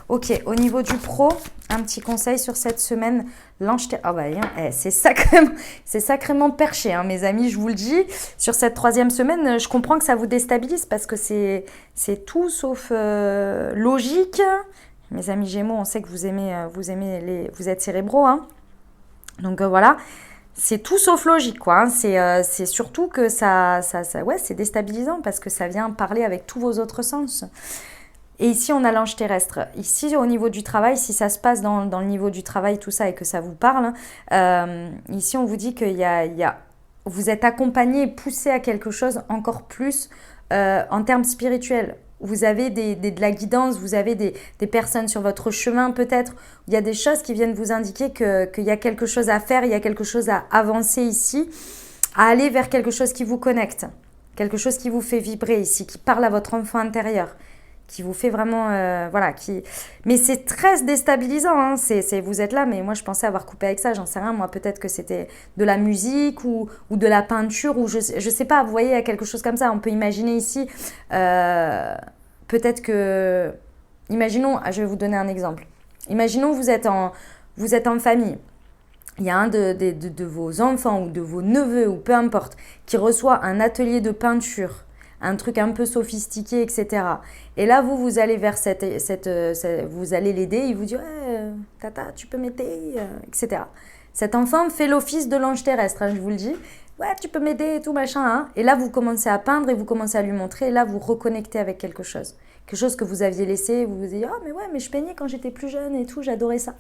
Ok, au niveau du pro, un petit conseil sur cette semaine. L'ange... Oh bah, c'est sacrément perché, hein, mes amis, je vous le dis. Sur cette 3e semaine, je comprends que ça vous déstabilise parce que c'est tout sauf logique. Mes amis Gémeaux, on sait que vous êtes cérébraux. Hein. Donc voilà. C'est tout sauf logique, quoi. C'est surtout que ouais, c'est déstabilisant parce que ça vient parler avec tous vos autres sens. Et ici, on a l'ange terrestre. Ici, au niveau du travail, si ça se passe dans le niveau du travail, tout ça, et que ça vous parle, ici, on vous dit que vous êtes accompagné et poussé à quelque chose encore plus en termes spirituels. Vous avez de la guidance, vous avez des personnes sur votre chemin peut-être. Il y a des choses qui viennent vous indiquer qu'il y a quelque chose à faire, il y a quelque chose à avancer ici, à aller vers quelque chose qui vous connecte, quelque chose qui vous fait vibrer ici, qui parle à votre enfant intérieur, qui vous fait vraiment... Mais c'est très déstabilisant, hein. Vous êtes là, mais moi je pensais avoir coupé avec ça, j'en sais rien. Moi peut-être que c'était de la musique ou de la peinture, ou je sais pas, vous voyez, il y a quelque chose comme ça. On peut imaginer ici, peut-être que... Imaginons, je vais vous donner un exemple. Imaginons vous êtes en famille. Il y a un de vos enfants ou de vos neveux, ou peu importe, qui reçoit un atelier de peinture, un truc un peu sophistiqué, etc. Et là, vous allez vers vous allez l'aider, il vous dit ouais, tata, tu peux m'aider, etc. Cet enfant fait l'office de l'ange terrestre, hein, je vous le dis. ouais, tu peux m'aider et tout, machin. Hein. Et là, vous commencez à peindre et vous commencez à lui montrer. Et là, vous reconnectez avec quelque chose. Quelque chose que vous aviez laissé. Vous vous dites, oh, mais ouais, mais je peignais quand j'étais plus jeune et tout, j'adorais ça.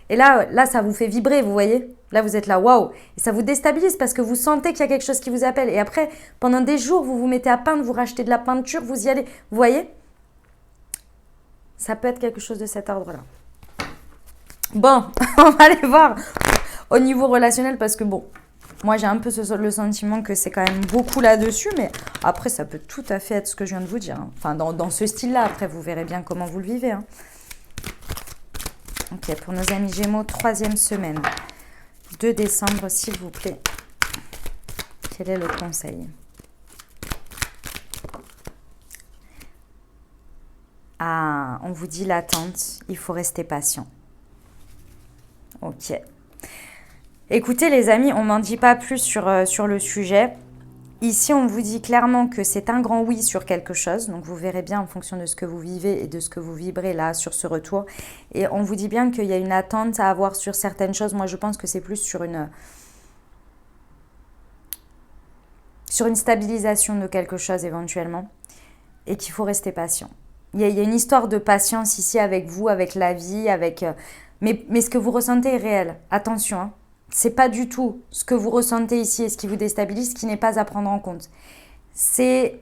Et là, ça vous fait vibrer, vous voyez. Là, vous êtes là, waouh. Et ça vous déstabilise parce que vous sentez qu'il y a quelque chose qui vous appelle. Et après, pendant des jours, vous vous mettez à peindre, vous rachetez de la peinture, vous y allez. Vous voyez? Ça peut être quelque chose de cet ordre-là. Bon, on va aller voir au niveau relationnel parce que bon, moi j'ai un peu le sentiment que c'est quand même beaucoup là-dessus, mais après ça peut tout à fait être ce que je viens de vous dire. Hein. Enfin, dans ce style-là, après vous verrez bien comment vous le vivez. Hein. Ok, pour nos amis Gémeaux, 3e semaine, 2 décembre, s'il vous plaît. Quel est le conseil? Ah, on vous dit l'attente, il faut rester patient. Ok. Écoutez les amis, on m'en dit pas plus sur le sujet. Ici, on vous dit clairement que c'est un grand oui sur quelque chose. Donc, vous verrez bien en fonction de ce que vous vivez et de ce que vous vibrez là sur ce retour. Et on vous dit bien qu'il y a une attente à avoir sur certaines choses. Moi, je pense que c'est plus sur une stabilisation de quelque chose éventuellement. Et qu'il faut rester patient. Il y a une histoire de patience ici avec vous, avec la vie, avec... Mais ce que vous ressentez est réel. Attention, hein. C'est pas du tout ce que vous ressentez ici et ce qui vous déstabilise, ce qui n'est pas à prendre en compte. C'est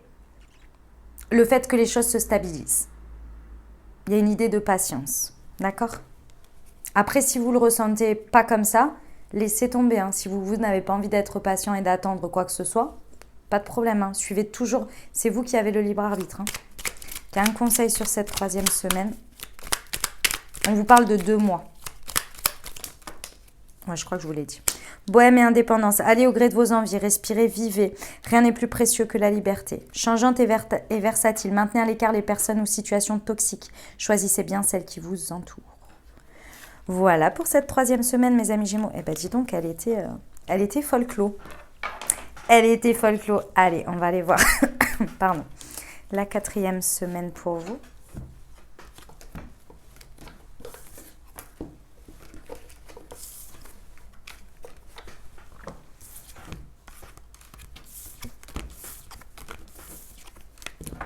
le fait que les choses se stabilisent. Il y a une idée de patience. D'accord? Après, si vous le ressentez pas comme ça, laissez tomber. Hein. Si vous n'avez pas envie d'être patient et d'attendre quoi que ce soit, pas de problème. Hein. Suivez toujours. C'est vous qui avez le libre arbitre. Hein. Il y a un conseil sur cette 3e semaine. On vous parle de 2 mois. Ouais, je crois que je vous l'ai dit. Bohème et indépendance. Allez au gré de vos envies. Respirez, vivez. Rien n'est plus précieux que la liberté. Changeante et versatile. Maintenez à l'écart les personnes ou situations toxiques. Choisissez bien celles qui vous entourent. Voilà pour cette 3e semaine, mes amis Gémeaux. Eh bien, dis donc, elle était folklore. Elle était folklore. Allez, on va aller voir. Pardon. La 4e semaine pour vous.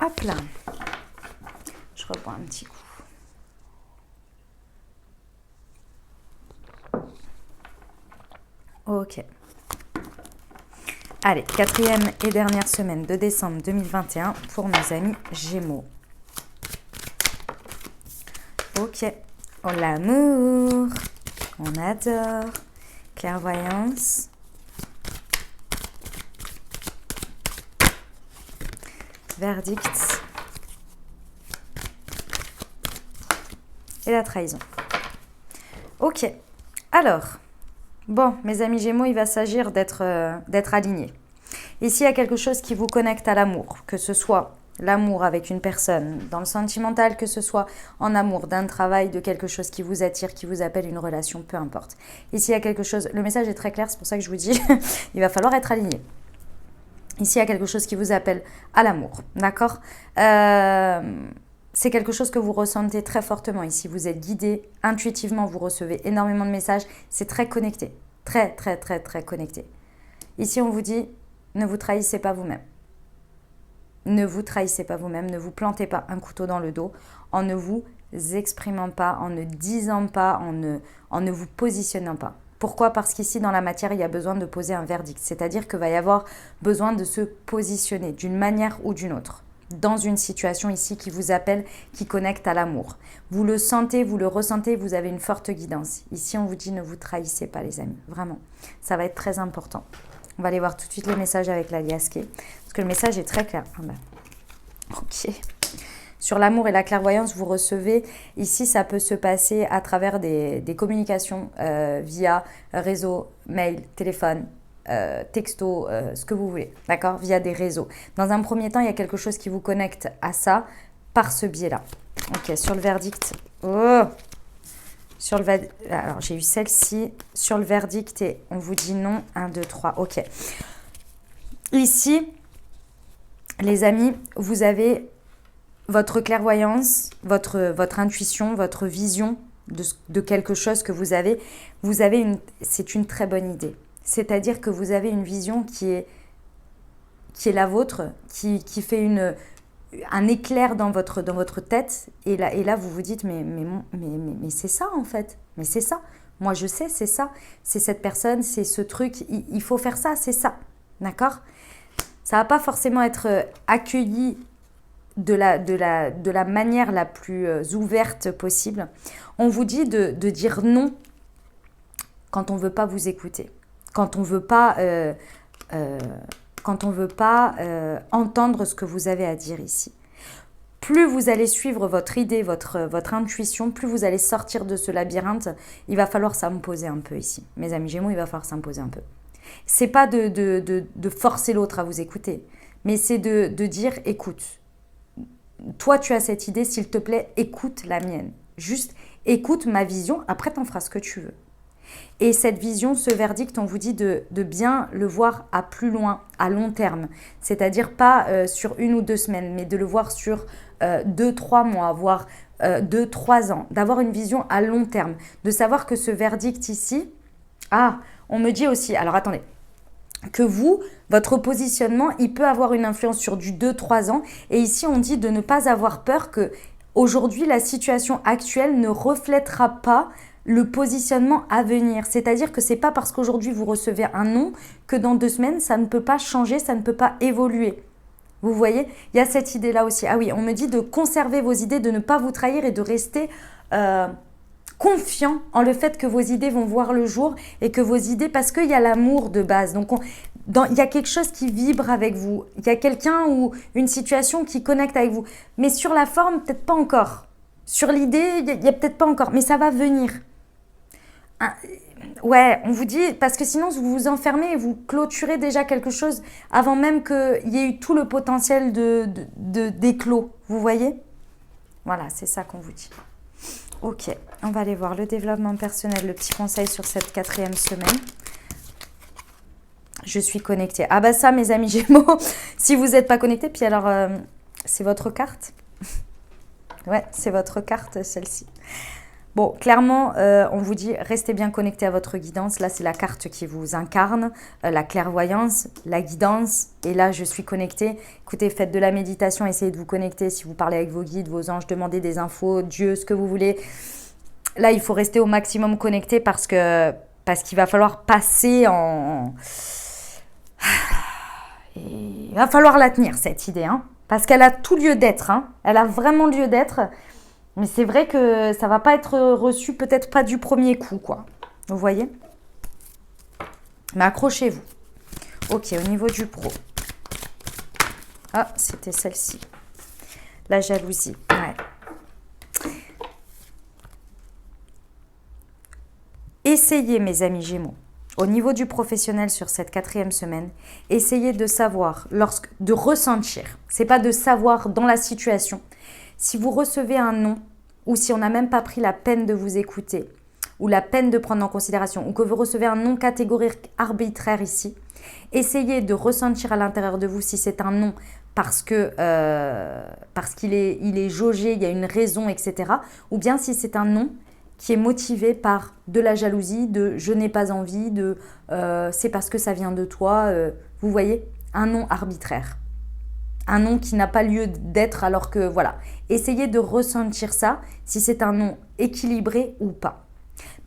Hop là. Je reprends un petit coup. Ok. Allez, 4e et dernière semaine de décembre 2021 pour nos amis Gémeaux. Ok. Oh, l'amour. On adore. Clairvoyance. Verdict. Et la trahison. Ok. Alors, bon, mes amis Gémeaux, il va s'agir d'être alignés. Ici, il y a quelque chose qui vous connecte à l'amour, que ce soit l'amour avec une personne, dans le sentimental, que ce soit en amour, d'un travail, de quelque chose qui vous attire, qui vous appelle, une relation, peu importe. Ici, il y a quelque chose, le message est très clair, c'est pour ça que je vous dis, il va falloir être aligné. Ici, il y a quelque chose qui vous appelle à l'amour, d'accord? C'est quelque chose que vous ressentez très fortement. Ici, vous êtes guidé, intuitivement, vous recevez énormément de messages. C'est très connecté, très, très, très, très connecté. Ici, on vous dit, ne vous trahissez pas vous-même. Ne vous trahissez pas vous-même, ne vous plantez pas un couteau dans le dos en ne vous exprimant pas, en ne disant pas, en ne vous positionnant pas. Pourquoi? Parce qu'ici, dans la matière, il y a besoin de poser un verdict. C'est-à-dire qu'il va y avoir besoin de se positionner d'une manière ou d'une autre dans une situation ici qui vous appelle, qui connecte à l'amour. Vous le sentez, vous le ressentez, vous avez une forte guidance. Ici, on vous dit ne vous trahissez pas, les amis. Vraiment, ça va être très important. On va aller voir tout de suite les messages avec la Liasquée. Parce que le message est très clair. Ah ben. Ok. Sur l'amour et la clairvoyance, vous recevez, ici ça peut se passer à travers des communications via réseau, mail, téléphone, texto, ce que vous voulez, d'accord, via des réseaux. Dans un premier temps, il y a quelque chose qui vous connecte à ça par ce biais-là. Ok, sur le verdict, alors j'ai eu celle-ci, sur le verdict et on vous dit non, 1, 2, 3, ok. Ici, les amis, vous avez votre clairvoyance, votre intuition, votre vision de quelque chose que vous avez c'est une très bonne idée. C'est-à-dire que vous avez une vision qui est la vôtre, qui fait un éclair dans votre tête. Et là, vous vous dites, mais c'est ça en fait. Mais c'est ça. Moi, je sais, c'est ça. C'est cette personne, c'est ce truc. Il faut faire ça, c'est ça. D'accord ? Ça ne va pas forcément être accueilli de la manière la plus ouverte possible. On vous dit de dire non quand on ne veut pas vous écouter. Quand on ne veut pas... entendre ce que vous avez à dire ici. Plus vous allez suivre votre idée, votre intuition, plus vous allez sortir de ce labyrinthe, il va falloir s'imposer un peu ici. Mes amis Gémeaux, il va falloir s'imposer un peu. C'est pas de forcer l'autre à vous écouter, mais c'est de dire, écoute, toi tu as cette idée, s'il te plaît, écoute la mienne. Juste écoute ma vision, après t'en feras ce que tu veux. Et cette vision, ce verdict, on vous dit de bien le voir à plus loin, à long terme. C'est-à-dire pas sur 1 ou 2 semaines, mais de le voir sur 2-3 mois, voire 2-3 ans. D'avoir une vision à long terme. De savoir que ce verdict ici... Ah, on me dit aussi... Alors attendez. Que vous, votre positionnement, il peut avoir une influence sur du 2-3 ans. Et ici, on dit de ne pas avoir peur que aujourd'hui, la situation actuelle ne reflètera pas le positionnement à venir. C'est-à-dire que ce n'est pas parce qu'aujourd'hui vous recevez un non que dans 2 semaines, ça ne peut pas changer, ça ne peut pas évoluer. Vous voyez, il y a cette idée-là aussi. Ah oui, on me dit de conserver vos idées, de ne pas vous trahir et de rester confiant en le fait que vos idées vont voir le jour et que vos idées, parce qu'il y a l'amour de base. Donc, il y a quelque chose qui vibre avec vous. Il y a quelqu'un ou une situation qui connecte avec vous. Mais sur la forme, peut-être pas encore. Sur l'idée, il n'y a peut-être pas encore. Mais ça va venir. Ouais, on vous dit, parce que sinon vous vous enfermez et vous clôturez déjà quelque chose avant même qu'il y ait eu tout le potentiel d'éclos. Vous voyez ? Voilà, c'est ça qu'on vous dit. Ok, on va aller voir le développement personnel, le petit conseil sur cette 4e semaine. Je suis connectée. Ah bah ça, mes amis Gémeaux, si vous n'êtes pas connectés, puis alors, c'est votre carte ? Ouais, c'est votre carte, celle-ci. Bon, clairement, on vous dit, restez bien connectés à votre guidance. Là, c'est la carte qui vous incarne, la clairvoyance, la guidance. Et là, je suis connectée. Écoutez, faites de la méditation, essayez de vous connecter. Si vous parlez avec vos guides, vos anges, demandez des infos, Dieu, ce que vous voulez. Là, il faut rester au maximum connecté parce qu'il va falloir passer en... Il va falloir la tenir, cette idée, hein, parce qu'elle a tout lieu d'être. Hein. Elle a vraiment lieu d'être. Mais c'est vrai que ça va pas être reçu, peut-être pas du premier coup, quoi. Vous voyez ? Mais accrochez-vous. Ok, au niveau du pro. Ah, c'était celle-ci. La jalousie. Ouais. Essayez, mes amis Gémeaux, au niveau du professionnel sur cette 4e semaine, essayez de savoir, de ressentir. C'est pas de savoir dans la situation. Si vous recevez un non, ou si on n'a même pas pris la peine de vous écouter, ou la peine de prendre en considération, ou que vous recevez un non catégorique arbitraire ici, essayez de ressentir à l'intérieur de vous si c'est un non parce qu'il est jaugé, il y a une raison, etc. Ou bien si c'est un non qui est motivé par de la jalousie, de je n'ai pas envie, de c'est parce que ça vient de toi. Vous voyez, un non arbitraire. Un non qui n'a pas lieu d'être alors que voilà. Essayez de ressentir ça, si c'est un non équilibré ou pas.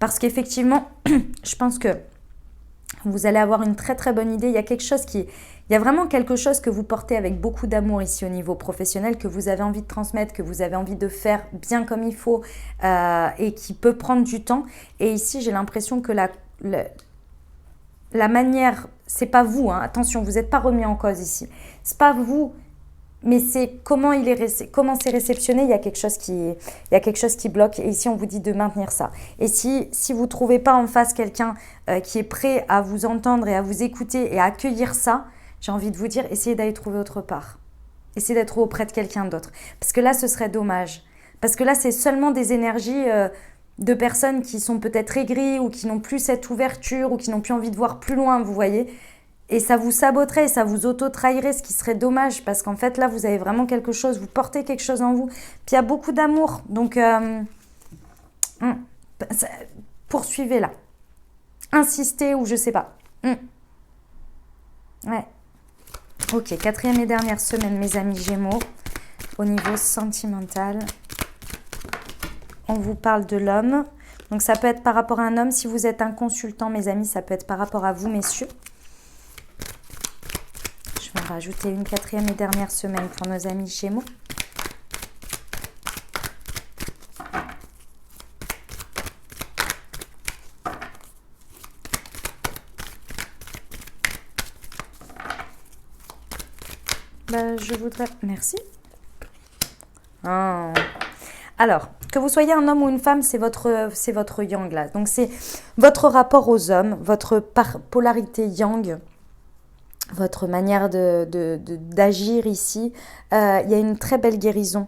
Parce qu'effectivement, je pense que vous allez avoir une très très bonne idée. Il y a vraiment quelque chose que vous portez avec beaucoup d'amour ici au niveau professionnel, que vous avez envie de transmettre, que vous avez envie de faire bien comme il faut et qui peut prendre du temps. Et ici, j'ai l'impression que la manière, c'est pas vous, hein, attention, vous n'êtes pas remis en cause ici. C'est pas vous, mais c'est comment c'est réceptionné. Il y a quelque chose qui bloque. Et ici, on vous dit de maintenir ça. Et si vous ne trouvez pas en face quelqu'un qui est prêt à vous entendre et à vous écouter et à accueillir ça, j'ai envie de vous dire, essayez d'aller trouver autre part. Essayez d'être auprès de quelqu'un d'autre. Parce que là, ce serait dommage. Parce que là, c'est seulement des énergies de personnes qui sont peut-être aigries ou qui n'ont plus cette ouverture ou qui n'ont plus envie de voir plus loin, vous voyez. Et ça vous saboterait, ça vous auto-trahirait, ce qui serait dommage. Parce qu'en fait, là, vous avez vraiment quelque chose, vous portez quelque chose en vous. Puis il y a beaucoup d'amour. Donc, poursuivez là. Insistez ou je sais pas. Hmm. Ouais. Ok, quatrième et dernière semaine, mes amis Gémeaux. Au niveau sentimental, on vous parle de l'homme. Donc ça peut être par rapport à un homme. Si vous êtes un consultant, mes amis, ça peut être par rapport à vous, messieurs. Je vais en rajouter une quatrième et dernière semaine pour nos amis Gémeaux. Je voudrais... Merci. Oh. Alors, que vous soyez un homme ou une femme, c'est votre yang là. Donc c'est votre rapport aux hommes, votre polarité yang, votre manière d'agir ici. Il y a une très belle guérison,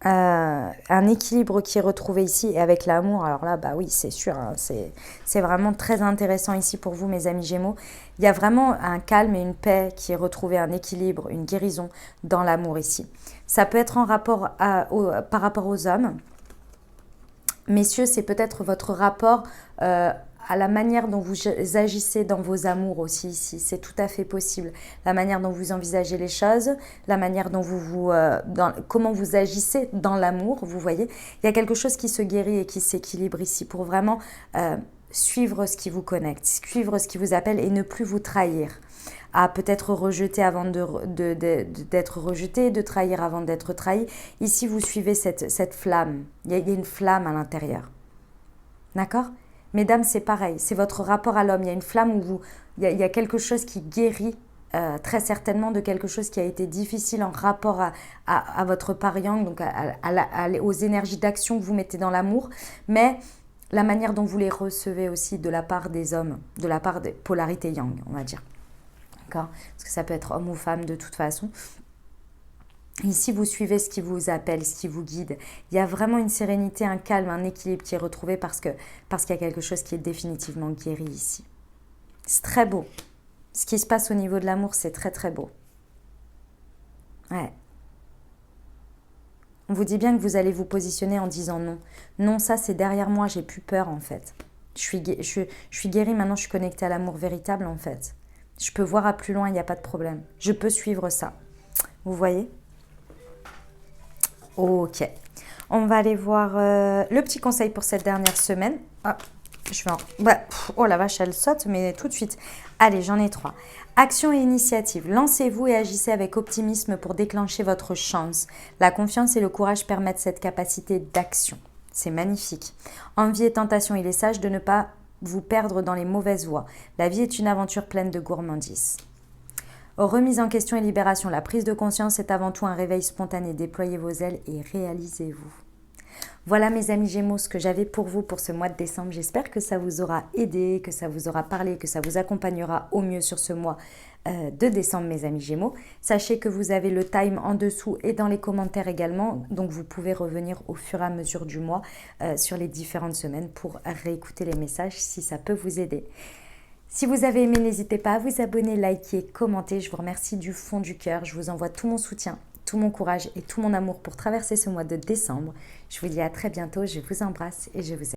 un équilibre qui est retrouvé ici. Et avec l'amour, alors là, bah oui, c'est sûr, hein, c'est vraiment très intéressant ici pour vous, mes amis Gémeaux. Il y a vraiment un calme et une paix qui est retrouvé, un équilibre, une guérison dans l'amour ici. Ça peut être en rapport par rapport aux hommes. Messieurs, c'est peut-être votre rapport à la manière dont vous agissez dans vos amours aussi ici. C'est tout à fait possible. La manière dont vous envisagez les choses, la manière dont comment vous agissez dans l'amour, vous voyez. Il y a quelque chose qui se guérit et qui s'équilibre ici pour vraiment suivre ce qui vous connecte, suivre ce qui vous appelle et ne plus vous trahir. À peut-être rejeter avant d'être rejeté, de trahir avant d'être trahi. Ici, vous suivez cette flamme. Il y a une flamme à l'intérieur. D'accord ? Mesdames, c'est pareil. C'est votre rapport à l'homme. Il y a une flamme où il y a quelque chose qui guérit très certainement de quelque chose qui a été difficile en rapport à votre part yang, donc aux énergies d'action que vous mettez dans l'amour. Mais la manière dont vous les recevez aussi de la part des hommes, de la part des polarités yang, on va dire. D'accord ? Parce que ça peut être homme ou femme de toute façon. Ici, vous suivez ce qui vous appelle, ce qui vous guide. Il y a vraiment une sérénité, un calme, un équilibre qui est retrouvé parce qu'il y a quelque chose qui est définitivement guéri ici. C'est très beau. Ce qui se passe au niveau de l'amour, c'est très très beau. Ouais. On vous dit bien que vous allez vous positionner en disant non. Non, ça c'est derrière moi, j'ai plus peur en fait. Je suis guérie, maintenant je suis connectée à l'amour véritable en fait. Je peux voir à plus loin, il n'y a pas de problème. Je peux suivre ça. Vous voyez ? Ok. On va aller voir le petit conseil pour cette dernière semaine. Ah, oh la vache, elle saute, mais tout de suite. Allez, j'en ai 3. Action et initiative. Lancez-vous et agissez avec optimisme pour déclencher votre chance. La confiance et le courage permettent cette capacité d'action. C'est magnifique. Envie et tentation, il est sage de ne pas vous perdre dans les mauvaises voies. La vie est une aventure pleine de gourmandise. Remise en question et libération. La prise de conscience est avant tout un réveil spontané. Déployez vos ailes et réalisez-vous. Voilà mes amis Gémeaux, ce que j'avais pour vous pour ce mois de décembre. J'espère que ça vous aura aidé, que ça vous aura parlé, que ça vous accompagnera au mieux sur ce mois de décembre mes amis Gémeaux. Sachez que vous avez le time en dessous et dans les commentaires également. Donc vous pouvez revenir au fur et à mesure du mois sur les différentes semaines pour réécouter les messages si ça peut vous aider. Si vous avez aimé, n'hésitez pas à vous abonner, liker, commenter. Je vous remercie du fond du cœur. Je vous envoie tout mon soutien, tout mon courage et tout mon amour pour traverser ce mois de décembre. Je vous dis à très bientôt. Je vous embrasse et je vous aime.